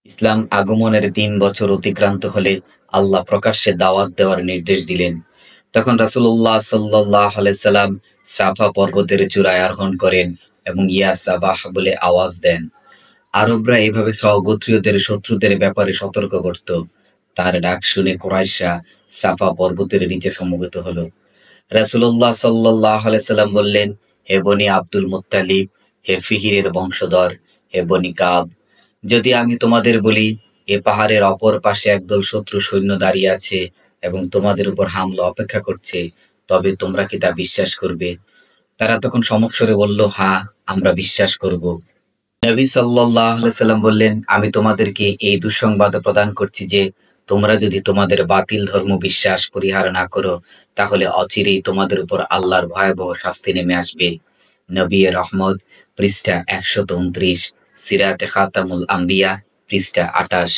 ইসলাম আগমনের ৩ বছর অতিক্রান্ত হলে আল্লাহ প্রকাশ্যে দাওয়াত দেওয়ার নির্দেশ দিলেন। তখন রাসূলুল্লাহ সাল্লাল্লাহু আলাইহি সাল্লাম সাফা পর্বতের চূড়ায় আরোহণ করেন এবং ইয়া সাবাহ বলে আওয়াজ দেন। আরবরা এভাবে স্বগোত্রীয়দের শত্রুদের ব্যাপারে সতর্ক করত। তার ডাক শুনে কুরাইশরা সাফা পর্বতের নিচে সমবেত হলো। রাসূলুল্লাহ সাল্লাল্লাহু আলাইহি সাল্লাম বললেন, হে বনি আব্দুল মুত্তালিব, হে ফিহিরের বংশধর, হে বনি কাব, যদি আমি তোমাদের বলি এ পাহাড়ের অপর পাশে একদল শত্রু সৈন্য দাঁড়িয়ে আছে এবং তোমাদের উপর হামলা অপেক্ষা করছে, তবে তোমরা কি তা বিশ্বাস করবে? তারা তখন সমস্বরে বলল, হ্যাঁ, আমরা বিশ্বাস করব। নবী সাল্লাল্লাহু আলাইহি সাল্লাম বললেন, আমি তোমাদেরকে এই দুঃসংবাদ প্রদান করছি যে তোমরা যদি তোমাদের বাতিল ধর্ম বিশ্বাস পরিহার না করো, তাহলে অচিরেই তোমাদের উপর আল্লাহর ভয়াবহ শাস্তি নেমে আসবে। নবী রহমত, পৃষ্ঠা ১২৯, সিরাতে খাতামুল আম্বিয়া, পৃষ্ঠা ২৮।